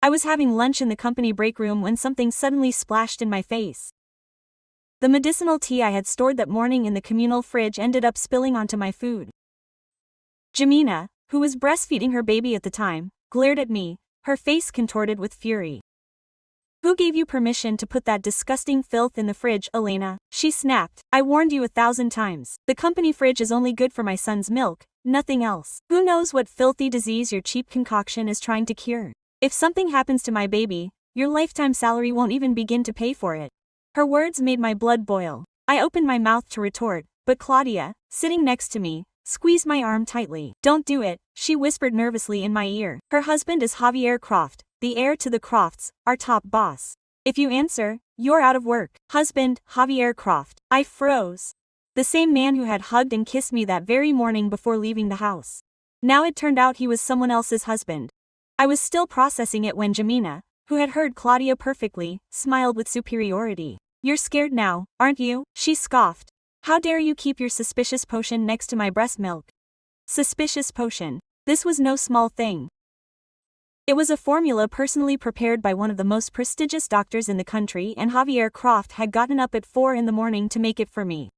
I was having lunch in the company break room when something suddenly splashed in my face. The medicinal tea I had stored that morning in the communal fridge ended up spilling onto my food. Jemina, who was breastfeeding her baby at the time, glared at me, her face contorted with fury. "Who gave you permission to put that disgusting filth in the fridge, Elena?" she snapped. "I warned you 1,000 times. The company fridge is only good for my son's milk, nothing else. Who knows what filthy disease your cheap concoction is trying to cure? If something happens to my baby, your lifetime salary won't even begin to pay for it." Her words made my blood boil. I opened my mouth to retort, but Claudia, sitting next to me, squeezed my arm tightly. "Don't do it," she whispered nervously in my ear. "Her husband is Javier Croft, the heir to the Crofts, our top boss. If you answer, you're out of work." Husband, Javier Croft. I froze. The same man who had hugged and kissed me that very morning before leaving the house. Now it turned out he was someone else's husband. I was still processing it when Jemina, who had heard Claudia perfectly, smiled with superiority. "You're scared now, aren't you?" she scoffed. "How dare you keep your suspicious potion next to my breast milk?" Suspicious potion. This was no small thing. It was a formula personally prepared by one of the most prestigious doctors in the country, and Javier Croft had gotten up at 4 in the morning to make it for me.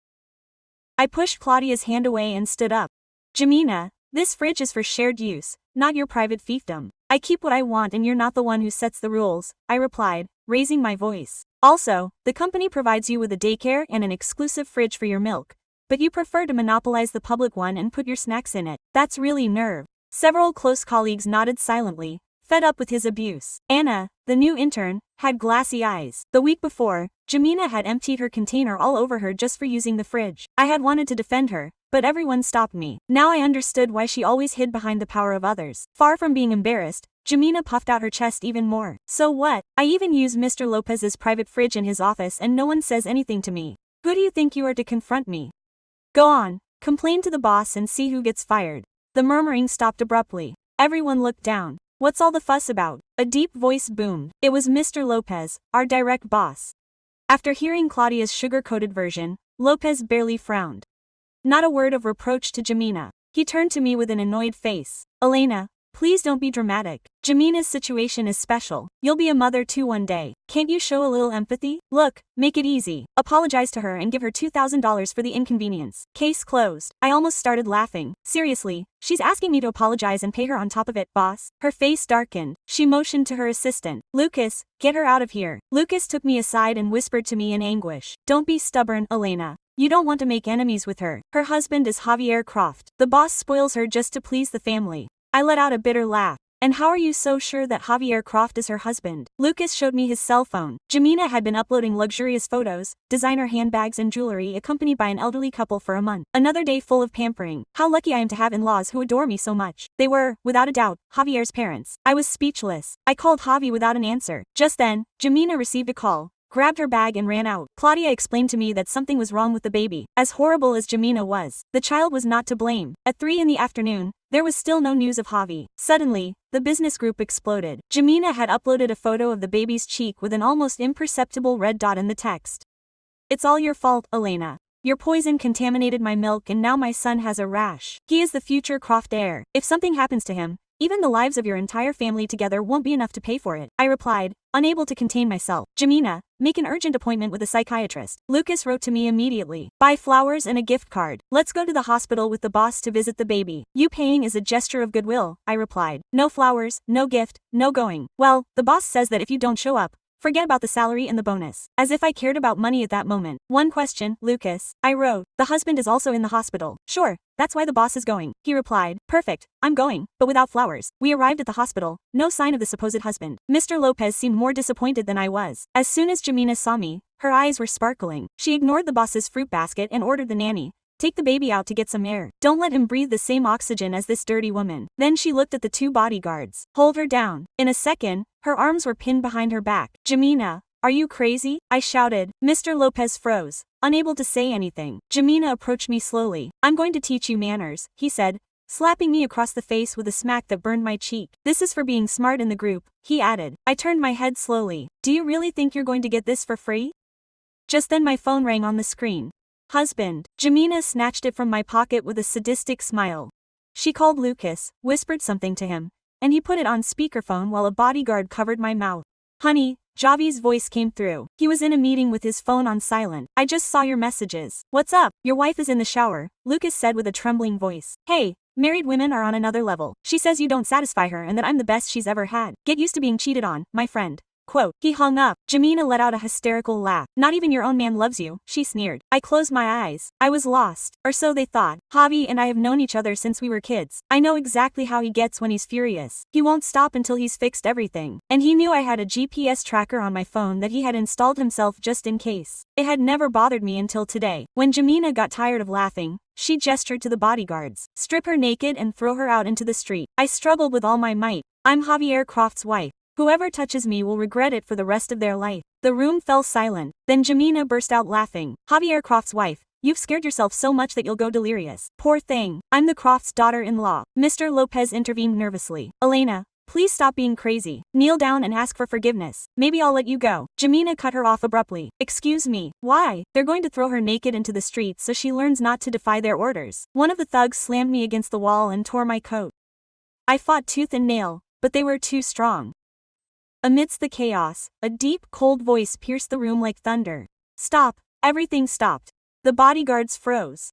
I pushed Claudia's hand away and stood up. "Jemina, this fridge is for shared use, not your private fiefdom. I keep what I want and you're not the one who sets the rules," I replied, raising my voice. "Also, the company provides you with a daycare and an exclusive fridge for your milk, but you prefer to monopolize the public one and put your snacks in it. That's really nerve." Several close colleagues nodded silently, fed up with his abuse. Anna, the new intern, had glassy eyes. The week before, Jemina had emptied her container all over her just for using the fridge. I had wanted to defend her, but everyone stopped me. Now I understood why she always hid behind the power of others. Far from being embarrassed, Jemina puffed out her chest even more. "So what? I even use Mr. Lopez's private fridge in his office and no one says anything to me. Who do you think you are to confront me? Go on, complain to the boss and see who gets fired." The murmuring stopped abruptly. Everyone looked down. "What's all the fuss about?" A deep voice boomed. It was Mr. Lopez, our direct boss. After hearing Claudia's sugar-coated version, Lopez barely frowned. Not a word of reproach to Jemina. He turned to me with an annoyed face. "Elena, please don't be dramatic. Jemina's situation is special. You'll be a mother too one day. Can't you show a little empathy? Look, make it easy. Apologize to her and give her $2,000 for the inconvenience. Case closed." I almost started laughing. "Seriously, she's asking me to apologize and pay her on top of it, boss?" Her face darkened. She motioned to her assistant. "Lucas, get her out of here." Lucas took me aside and whispered to me in anguish. "Don't be stubborn, Elena. You don't want to make enemies with her. Her husband is Javier Croft. The boss spoils her just to please the family." I let out a bitter laugh. "And how are you so sure that Javier Croft is her husband?" Lucas showed me his cell phone. Jemina had been uploading luxurious photos, designer handbags and jewelry accompanied by an elderly couple for a month. Another day full of pampering. How lucky I am to have in-laws who adore me so much. They were, without a doubt, Javier's parents. I was speechless. I called Javi without an answer. Just then, Jemina received a call, grabbed her bag and ran out. Claudia explained to me that something was wrong with the baby. As horrible as Jemina was, the child was not to blame. At 3 in the afternoon, there was still no news of Javi. Suddenly, the business group exploded. Jemina had uploaded a photo of the baby's cheek with an almost imperceptible red dot in the text. "It's all your fault, Elena. Your poison contaminated my milk and now my son has a rash. He is the future Croft heir. If something happens to him, even the lives of your entire family together won't be enough to pay for it." I replied, unable to contain myself. "Jemina, make an urgent appointment with a psychiatrist." Lucas wrote to me immediately. "Buy flowers and a gift card. Let's go to the hospital with the boss to visit the baby. You paying is a gesture of goodwill," I replied. "No flowers, no gift, no going." "Well, the boss says that if you don't show up, forget about the salary and the bonus." As if I cared about money at that moment. "One question, Lucas," I wrote. "The husband is also in the hospital." "Sure, that's why the boss is going," he replied. "Perfect, I'm going, but without flowers." We arrived at the hospital, no sign of the supposed husband. Mr. Lopez seemed more disappointed than I was. As soon as Jemina saw me, her eyes were sparkling. She ignored the boss's fruit basket and ordered the nanny, "Take the baby out to get some air. Don't let him breathe the same oxygen as this dirty woman." Then she looked at the 2 bodyguards. "Hold her down." In a second, her arms were pinned behind her back. "Jemina, are you crazy?" I shouted. Mr. Lopez froze, unable to say anything. Jemina approached me slowly. "I'm going to teach you manners," he said, slapping me across the face with a smack that burned my cheek. "This is for being smart in the group," he added. I turned my head slowly. "Do you really think you're going to get this for free?" Just then my phone rang on the screen. "Husband." Jemina snatched it from my pocket with a sadistic smile. She called Lucas, whispered something to him, and he put it on speakerphone while a bodyguard covered my mouth. Honey, Javi's voice came through. He was in a meeting with his phone on silent. I just saw your messages. What's up? Your wife is in the shower, Lucas said with a trembling voice. Hey, married women are on another level. She says you don't satisfy her and that I'm the best she's ever had. Get used to being cheated on, my friend. Quote. He hung up. Jemina let out a hysterical laugh. Not even your own man loves you, she sneered. I closed my eyes. I was lost. Or so they thought. Javi and I have known each other since we were kids. I know exactly how he gets when he's furious. He won't stop until he's fixed everything. And he knew I had a GPS tracker on my phone that he had installed himself just in case. It had never bothered me until today. When Jemina got tired of laughing, she gestured to the bodyguards. Strip her naked and throw her out into the street. I struggled with all my might. I'm Javier Croft's wife. Whoever touches me will regret it for the rest of their life. The room fell silent. Then Jemina burst out laughing. Javier Croft's wife, you've scared yourself so much that you'll go delirious. Poor thing. I'm the Crofts' daughter-in-law. Mr. Lopez intervened nervously. Elena, please stop being crazy. Kneel down and ask for forgiveness. Maybe I'll let you go. Jemina cut her off abruptly. Excuse me. Why? They're going to throw her naked into the street so she learns not to defy their orders. One of the thugs slammed me against the wall and tore my coat. I fought tooth and nail, but they were too strong. Amidst the chaos, a deep, cold voice pierced the room like thunder. Stop. Everything stopped. The bodyguards froze.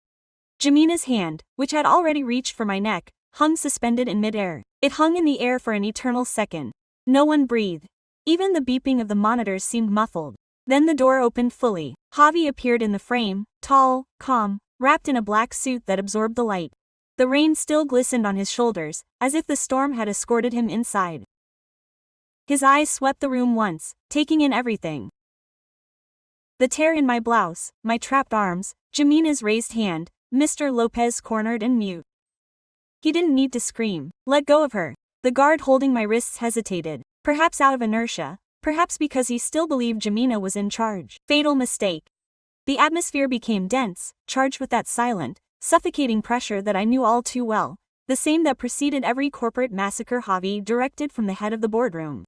Jemina's hand, which had already reached for my neck, hung suspended in midair. It hung in the air for an eternal second. No one breathed. Even the beeping of the monitors seemed muffled. Then the door opened fully. Javi appeared in the frame, tall, calm, wrapped in a black suit that absorbed the light. The rain still glistened on his shoulders, as if the storm had escorted him inside. His eyes swept the room once, taking in everything. The tear in my blouse, my trapped arms, Jemina's raised hand, Mr. Lopez cornered and mute. He didn't need to scream. Let go of her. The guard holding my wrists hesitated, perhaps out of inertia, perhaps because he still believed Jemina was in charge. Fatal mistake. The atmosphere became dense, charged with that silent, suffocating pressure that I knew all too well, the same that preceded every corporate massacre Javi directed from the head of the boardroom.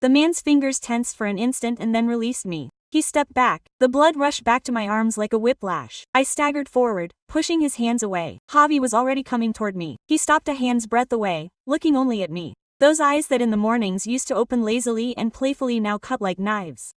The man's fingers tensed for an instant and then released me. He stepped back. The blood rushed back to my arms like a whiplash. I staggered forward, pushing his hands away. Javi was already coming toward me. He stopped a hand's breadth away, looking only at me. Those eyes that in the mornings used to open lazily and playfully now cut like knives.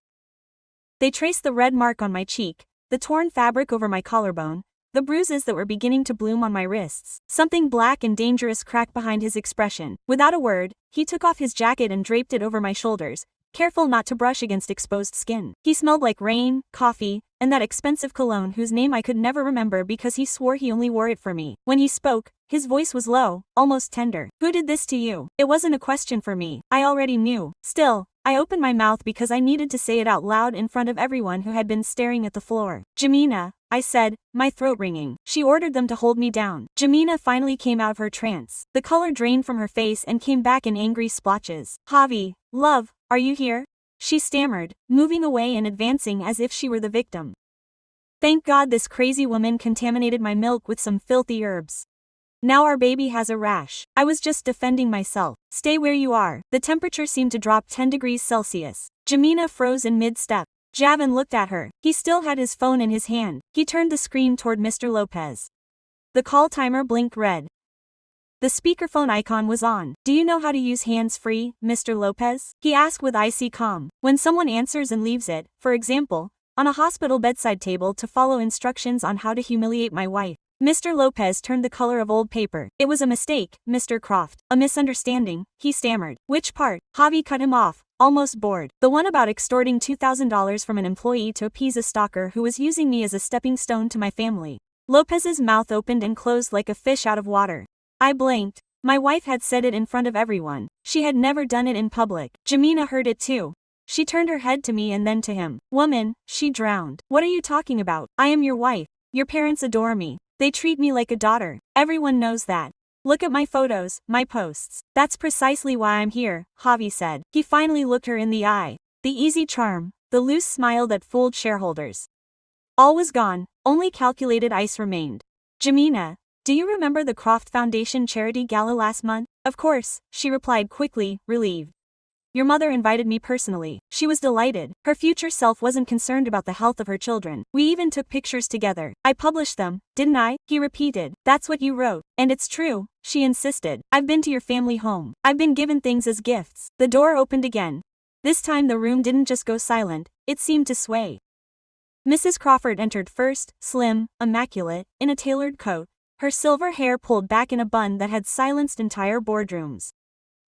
They traced the red mark on my cheek, the torn fabric over my collarbone, the bruises that were beginning to bloom on my wrists. Something black and dangerous cracked behind his expression. Without a word, he took off his jacket and draped it over my shoulders, careful not to brush against exposed skin. He smelled like rain, coffee, and that expensive cologne whose name I could never remember because he swore he only wore it for me. When he spoke, his voice was low, almost tender. Who did this to you? It wasn't a question for me. I already knew. Still, I opened my mouth because I needed to say it out loud in front of everyone who had been staring at the floor. Jemina, I said, my throat ringing. She ordered them to hold me down. Jemina finally came out of her trance. The color drained from her face and came back in angry splotches. Javi, love, are you here? She stammered, moving away and advancing as if she were the victim. Thank God this crazy woman contaminated my milk with some filthy herbs. Now our baby has a rash. I was just defending myself. Stay where you are. The temperature seemed to drop 10 degrees Celsius. Jemina froze in mid-step. Javin looked at her. He still had his phone in his hand. He turned the screen toward Mr. Lopez. The call timer blinked red. The speakerphone icon was on. Do you know how to use hands-free, Mr. Lopez? He asked with icy calm. When someone answers and leaves it, for example, on a hospital bedside table to follow instructions on how to humiliate my wife. Mr. Lopez turned the color of old paper. It was a mistake, Mr. Croft. A misunderstanding, he stammered. Which part? Javi cut him off, almost bored. The one about extorting $2,000 from an employee to appease a stalker who was using me as a stepping stone to my family. Lopez's mouth opened and closed like a fish out of water. I blinked. My wife had said it in front of everyone. She had never done it in public. Jemina heard it too. She turned her head to me and then to him. Woman, she drowned. What are you talking about? I am your wife. Your parents adore me. They treat me like a daughter. Everyone knows that. Look at my photos, my posts. That's precisely why I'm here, Javi said. He finally looked her in the eye. The easy charm, the loose smile that fooled shareholders. All was gone, only calculated ice remained. Jemina, do you remember the Croft Foundation charity gala last month? Of course, she replied quickly, relieved. Your mother invited me personally. She was delighted. Her future self wasn't concerned about the health of her children. We even took pictures together. I published them, didn't I? He repeated. That's what you wrote. And it's true, she insisted. I've been to your family home. I've been given things as gifts. The door opened again. This time the room didn't just go silent, it seemed to sway. Mrs. Crawford entered first, slim, immaculate, in a tailored coat, her silver hair pulled back in a bun that had silenced entire boardrooms.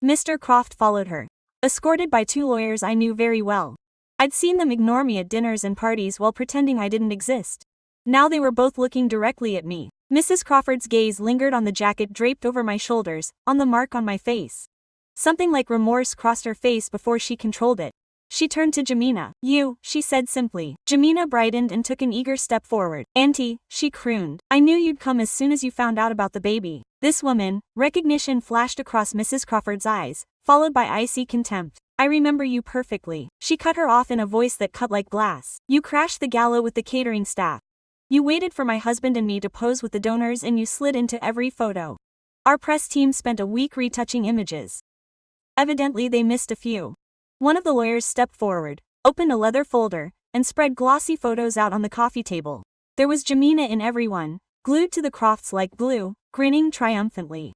Mr. Croft followed her, escorted by two lawyers I knew very well. I'd seen them ignore me at dinners and parties while pretending I didn't exist. Now they were both looking directly at me. Mrs. Crawford's gaze lingered on the jacket draped over my shoulders, on the mark on my face. Something like remorse crossed her face before she controlled it. She turned to Jemina. You, she said simply. Jemina brightened and took an eager step forward. Auntie, she crooned. I knew you'd come as soon as you found out about the baby. This woman, recognition flashed across Mrs. Crawford's eyes, followed by icy contempt. I remember you perfectly. She cut her off in a voice that cut like glass. You crashed the gala with the catering staff. You waited for my husband and me to pose with the donors and you slid into every photo. Our press team spent a week retouching images. Evidently they missed a few. One of the lawyers stepped forward, opened a leather folder, and spread glossy photos out on the coffee table. There was Jemina in every one, glued to the Crofts like glue, grinning triumphantly.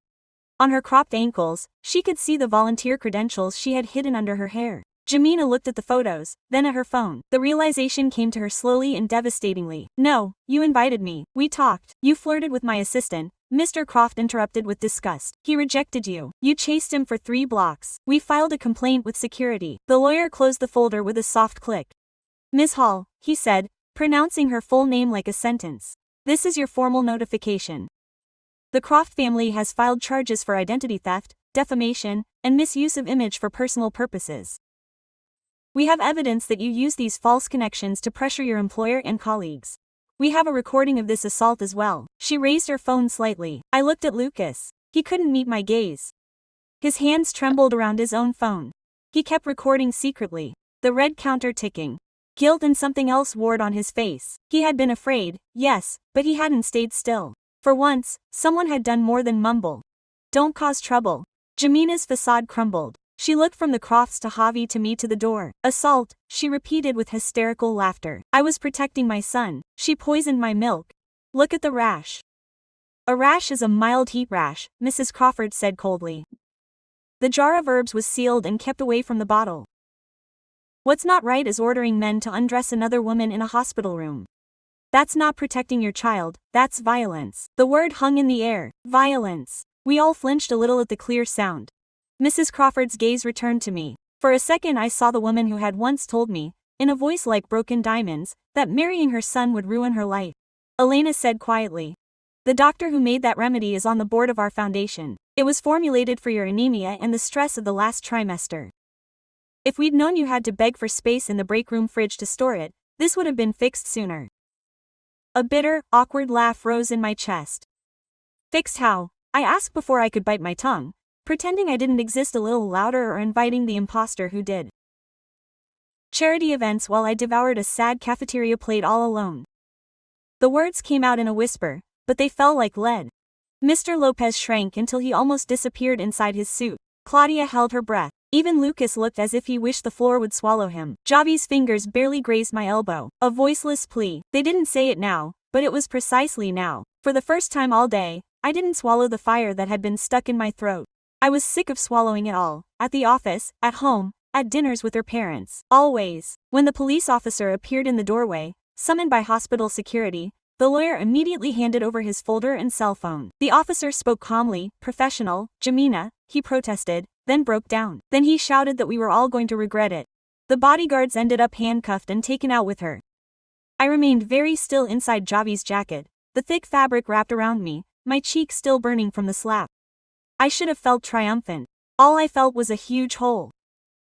On her cropped ankles, she could see the volunteer credentials she had hidden under her hair. Jemina looked at the photos, then at her phone. The realization came to her slowly and devastatingly. No, you invited me, we talked. You flirted with my assistant, Mr. Croft interrupted with disgust. He rejected you. You chased him for 3 blocks. We filed a complaint with security. The lawyer closed the folder with a soft click. Ms. Hall, he said, pronouncing her full name like a sentence. This is your formal notification. The Croft family has filed charges for identity theft, defamation, and misuse of image for personal purposes. We have evidence that you used these false connections to pressure your employer and colleagues. We have a recording of this assault as well. She raised her phone slightly. I looked at Lucas. He couldn't meet my gaze. His hands trembled around his own phone. He kept recording secretly, the red counter ticking. Guilt and something else warred on his face. He had been afraid, yes, but he hadn't stayed still. For once, someone had done more than mumble. Don't cause trouble. Jemina's facade crumbled. She looked from the Crofts to Javi to me to the door. Assault, she repeated with hysterical laughter. I was protecting my son. She poisoned my milk. Look at the rash. A rash is a mild heat rash, Mrs. Crawford said coldly. The jar of herbs was sealed and kept away from the bottle. What's not right is ordering men to undress another woman in a hospital room. That's not protecting your child, that's violence. The word hung in the air, violence. We all flinched a little at the clear sound. Mrs. Crawford's gaze returned to me. For a second I saw the woman who had once told me, in a voice like broken diamonds, that marrying her son would ruin her life. Elena said quietly. The doctor who made that remedy is on the board of our foundation. It was formulated for your anemia and the stress of the last trimester. If we'd known you had to beg for space in the break room fridge to store it, this would have been fixed sooner. A bitter, awkward laugh rose in my chest. Fixed how? I asked before I could bite my tongue, pretending I didn't exist a little louder or inviting the imposter who did. Charity events while I devoured a sad cafeteria plate all alone. The words came out in a whisper, but they fell like lead. Mr. Lopez shrank until he almost disappeared inside his suit. Claudia held her breath. Even Lucas looked as if he wished the floor would swallow him. Javi's fingers barely grazed my elbow. A voiceless plea. They didn't say it now, but it was precisely now. For the first time all day, I didn't swallow the fire that had been stuck in my throat. I was sick of swallowing it all. At the office, at home, at dinners with her parents. Always. When the police officer appeared in the doorway, summoned by hospital security, the lawyer immediately handed over his folder and cell phone. The officer spoke calmly, professional. Jemina, he protested, then broke down. Then he shouted that we were all going to regret it. The bodyguards ended up handcuffed and taken out with her. I remained very still inside Javi's jacket, the thick fabric wrapped around me, my cheek still burning from the slap. I should have felt triumphant. All I felt was a huge hole.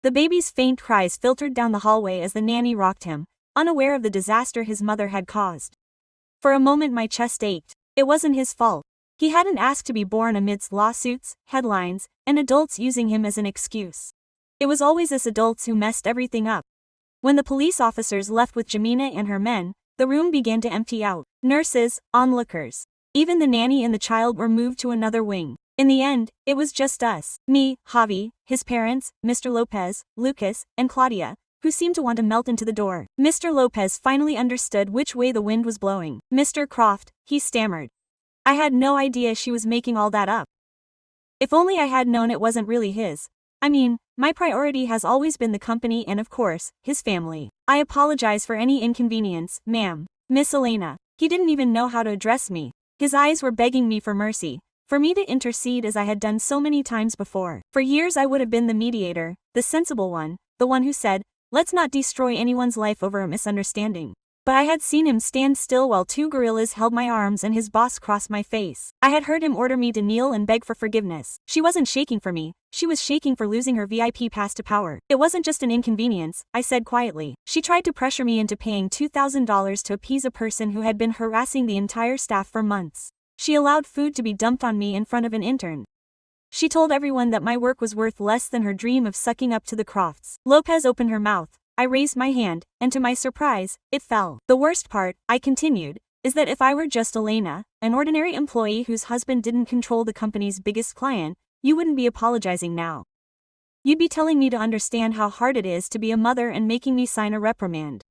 The baby's faint cries filtered down the hallway as the nanny rocked him, unaware of the disaster his mother had caused. For a moment my chest ached. It wasn't his fault. He hadn't asked to be born amidst lawsuits, headlines, and adults using him as an excuse. It was always us adults who messed everything up. When the police officers left with Jemina and her men, the room began to empty out. Nurses, onlookers. Even the nanny and the child were moved to another wing. In the end, it was just us. Me, Javi, his parents, Mr. Lopez, Lucas, and Claudia, who seemed to want to melt into the door. Mr. Lopez finally understood which way the wind was blowing. Mr. Croft, he stammered. I had no idea she was making all that up. If only I had known it wasn't really his. I mean, my priority has always been the company and of course, his family. I apologize for any inconvenience, ma'am. Miss Elena. He didn't even know how to address me. His eyes were begging me for mercy, for me to intercede as I had done so many times before. For years I would have been the mediator, the sensible one, the one who said, let's not destroy anyone's life over a misunderstanding. But I had seen him stand still while two gorillas held my arms and his boss crossed my face. I had heard him order me to kneel and beg for forgiveness. She wasn't shaking for me, she was shaking for losing her VIP pass to power. It wasn't just an inconvenience, I said quietly. She tried to pressure me into paying $2,000 to appease a person who had been harassing the entire staff for months. She allowed food to be dumped on me in front of an intern. She told everyone that my work was worth less than her dream of sucking up to the Crofts. Lopez opened her mouth. I raised my hand, and to my surprise, it fell. The worst part, I continued, is that if I were just Elena, an ordinary employee whose husband didn't control the company's biggest client, you wouldn't be apologizing now. You'd be telling me to understand how hard it is to be a mother and making me sign a reprimand.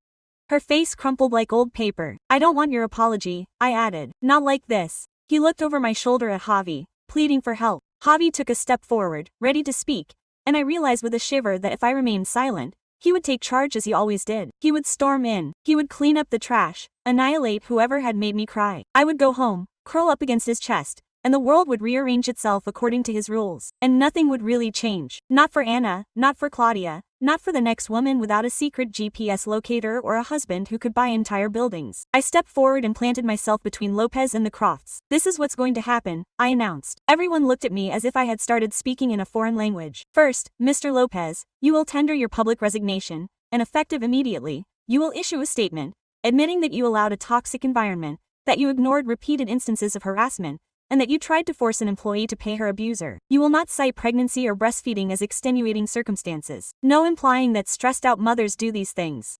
Her face crumpled like old paper. I don't want your apology, I added. Not like this. He looked over my shoulder at Javi, pleading for help. Javi took a step forward, ready to speak, and I realized with a shiver that if I remained silent, he would take charge as he always did. He would storm in. He would clean up the trash, annihilate whoever had made me cry. I would go home, curl up against his chest, and the world would rearrange itself according to his rules. And nothing would really change. Not for Anna, not for Claudia, not for the next woman without a secret GPS locator or a husband who could buy entire buildings. I stepped forward and planted myself between Lopez and the Crofts. This is what's going to happen, I announced. Everyone looked at me as if I had started speaking in a foreign language. First, Mr. Lopez, you will tender your public resignation, and effective immediately, you will issue a statement, admitting that you allowed a toxic environment, that you ignored repeated instances of harassment, and that you tried to force an employee to pay her abuser. You will not cite pregnancy or breastfeeding as extenuating circumstances. No implying that stressed-out mothers do these things.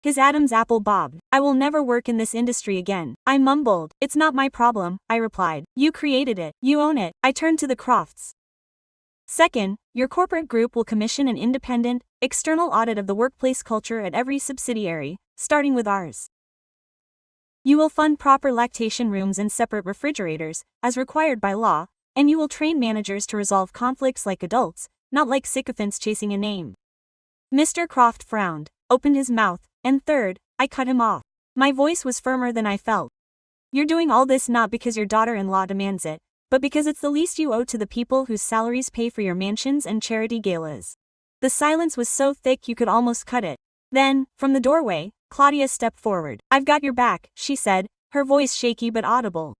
His Adam's apple bobbed. I will never work in this industry again. I mumbled. It's not my problem, I replied. You created it. You own it. I turned to the Crofts. Second, your corporate group will commission an independent, external audit of the workplace culture at every subsidiary, starting with ours. You will fund proper lactation rooms and separate refrigerators, as required by law, and you will train managers to resolve conflicts like adults, not like sycophants chasing a name. Mr. Croft frowned, opened his mouth, and third, I cut him off. My voice was firmer than I felt. You're doing all this not because your daughter-in-law demands it, but because it's the least you owe to the people whose salaries pay for your mansions and charity galas. The silence was so thick you could almost cut it. Then, from the doorway, Claudia stepped forward. I've got your back, she said, her voice shaky but audible.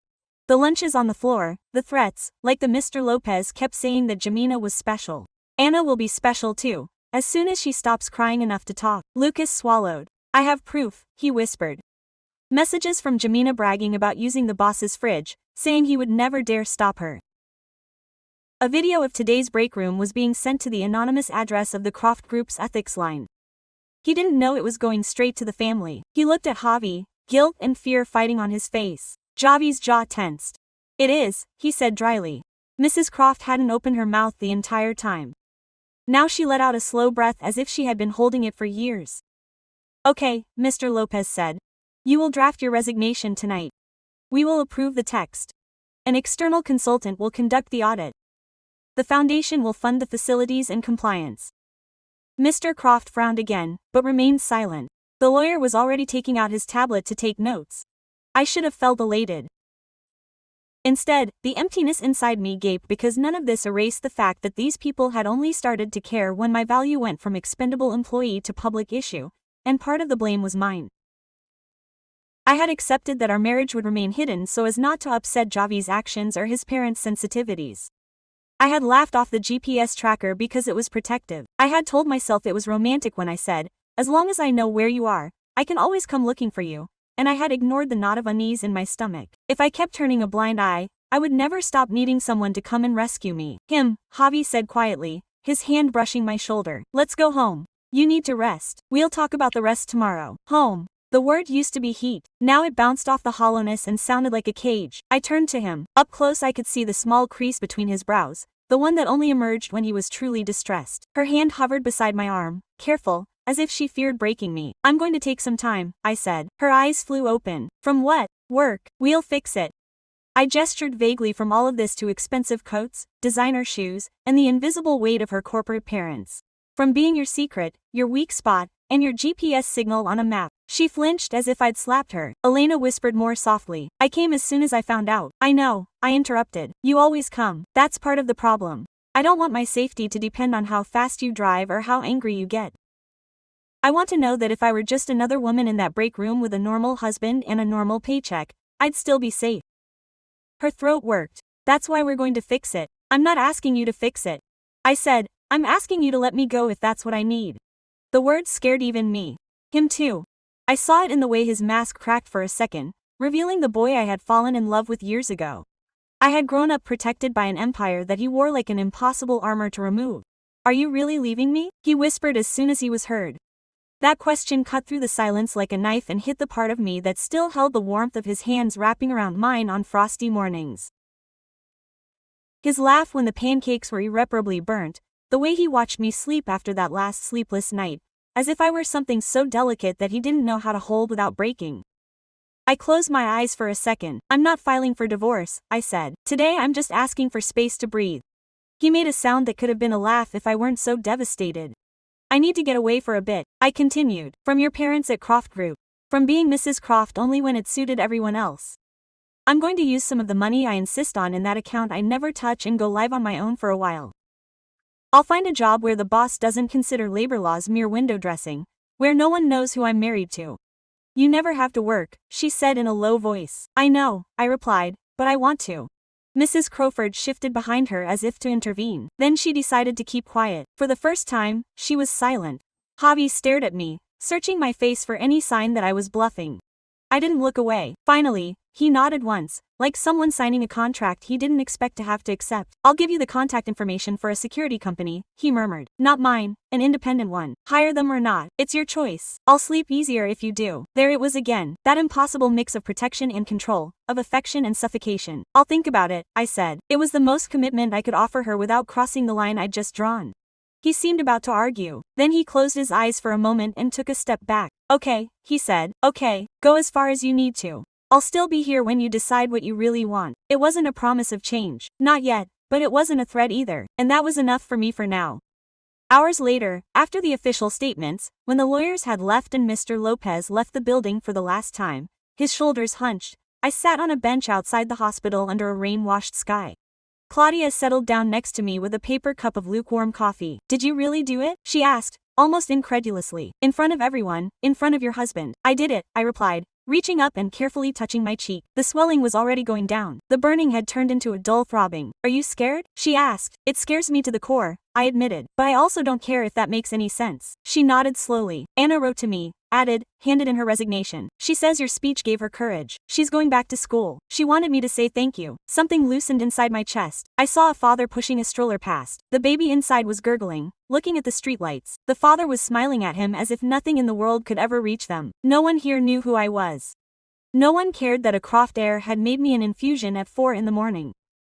The lunches on the floor, the threats, like the Mr. Lopez kept saying that Jimena was special. Anna will be special too, as soon as she stops crying enough to talk. Lucas swallowed. I have proof, he whispered. Messages from Jimena bragging about using the boss's fridge, saying he would never dare stop her. A video of today's break room was being sent to the anonymous address of the Croft Group's ethics line. He didn't know it was going straight to the family. He looked at Javi, guilt and fear fighting on his face. Javi's jaw tensed. It is, he said dryly. Mrs. Croft hadn't opened her mouth the entire time. Now she let out a slow breath as if she had been holding it for years. Okay, Mr. Lopez said. You will draft your resignation tonight. We will approve the text. An external consultant will conduct the audit. The foundation will fund the facilities and compliance. Mr. Croft frowned again, but remained silent. The lawyer was already taking out his tablet to take notes. I should have felt elated. Instead, the emptiness inside me gaped because none of this erased the fact that these people had only started to care when my value went from expendable employee to public issue, and part of the blame was mine. I had accepted that our marriage would remain hidden so as not to upset Javi's actions or his parents' sensitivities. I had laughed off the GPS tracker because it was protective. I had told myself it was romantic when I said, as long as I know where you are, I can always come looking for you, and I had ignored the knot of unease in my stomach. If I kept turning a blind eye, I would never stop needing someone to come and rescue me. Javi said quietly, his hand brushing my shoulder. Let's go home. You need to rest. We'll talk about the rest tomorrow. Home. The word used to be heat. Now it bounced off the hollowness and sounded like a cage. I turned to him. Up close I could see the small crease between his brows, the one that only emerged when he was truly distressed. Her hand hovered beside my arm, careful, as if she feared breaking me. I'm going to take some time, I said. Her eyes flew open. From what? Work. We'll fix it. I gestured vaguely from all of this to expensive coats, designer shoes, and the invisible weight of her corporate parents. From being your secret, your weak spot, and your GPS signal on a map. She flinched as if I'd slapped her. Elena whispered more softly. I came as soon as I found out. I know, I interrupted. You always come. That's part of the problem. I don't want my safety to depend on how fast you drive or how angry you get. I want to know that if I were just another woman in that break room with a normal husband and a normal paycheck, I'd still be safe. Her throat worked. That's why we're going to fix it. I'm not asking you to fix it. I said, I'm asking you to let me go if that's what I need. The words scared even me. Him too. I saw it in the way his mask cracked for a second, revealing the boy I had fallen in love with years ago. I had grown up protected by an empire that he wore like an impossible armor to remove. Are you really leaving me? He whispered as soon as he was heard. That question cut through the silence like a knife and hit the part of me that still held the warmth of his hands wrapping around mine on frosty mornings. His laugh when the pancakes were irreparably burnt, the way he watched me sleep after that last sleepless night, as if I were something so delicate that he didn't know how to hold without breaking. I closed my eyes for a second. I'm not filing for divorce, I said. Today I'm just asking for space to breathe. He made a sound that could have been a laugh if I weren't so devastated. I need to get away for a bit, I continued. From your parents at Croft Group. From being Mrs. Croft only when it suited everyone else. I'm going to use some of the money I insist on in that account I never touch and go live on my own for a while. I'll find a job where the boss doesn't consider labor laws mere window dressing, where no one knows who I'm married to. You never have to work, she said in a low voice. I know, I replied, but I want to. Mrs. Crowford shifted behind her as if to intervene. Then she decided to keep quiet. For the first time, she was silent. Javi stared at me, searching my face for any sign that I was bluffing. I didn't look away. Finally, he nodded once, like someone signing a contract he didn't expect to have to accept. I'll give you the contact information for a security company, he murmured. Not mine, an independent one. Hire them or not, it's your choice. I'll sleep easier if you do. There it was again, that impossible mix of protection and control, of affection and suffocation. I'll think about it, I said. It was the most commitment I could offer her without crossing the line I'd just drawn. He seemed about to argue. Then he closed his eyes for a moment and took a step back. Okay, he said. Okay, go as far as you need to. I'll still be here when you decide what you really want. It wasn't a promise of change. Not yet, but it wasn't a threat either. And that was enough for me for now. Hours later, after the official statements, when the lawyers had left and Mr. Lopez left the building for the last time, his shoulders hunched, I sat on a bench outside the hospital under a rain-washed sky. Claudia settled down next to me with a paper cup of lukewarm coffee. Did you really do it? She asked, almost incredulously. In front of everyone, in front of your husband. I did it, I replied, reaching up and carefully touching my cheek. The swelling was already going down. The burning had turned into a dull throbbing. Are you scared? She asked. It scares me to the core, I admitted. But I also don't care if that makes any sense. She nodded slowly. Anna wrote to me, added, handed in her resignation. She says your speech gave her courage. She's going back to school. She wanted me to say thank you. Something loosened inside my chest. I saw a father pushing a stroller past. The baby inside was gurgling, looking at the streetlights. The father was smiling at him as if nothing in the world could ever reach them. No one here knew who I was. No one cared that a Croft heir had made me an infusion at 4 in the morning.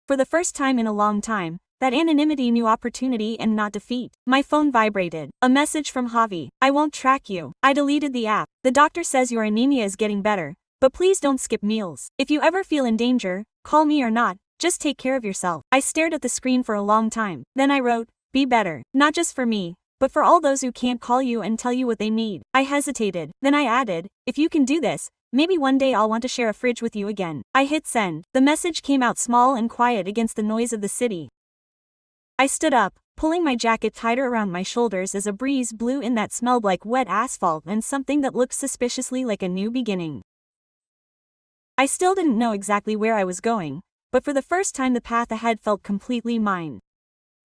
For the first time in a long time, that anonymity knew opportunity and not defeat. My phone vibrated. A message from Javi. I won't track you. I deleted the app. The doctor says your anemia is getting better, but please don't skip meals. If you ever feel in danger, call me or not, just take care of yourself. I stared at the screen for a long time. Then I wrote, be better. Not just for me, but for all those who can't call you and tell you what they need. I hesitated. Then I added, if you can do this, maybe one day I'll want to share a fridge with you again. I hit send. The message came out small and quiet against the noise of the city. I stood up, pulling my jacket tighter around my shoulders as a breeze blew in that smelled like wet asphalt and something that looked suspiciously like a new beginning. I still didn't know exactly where I was going, but for the first time the path ahead felt completely mine.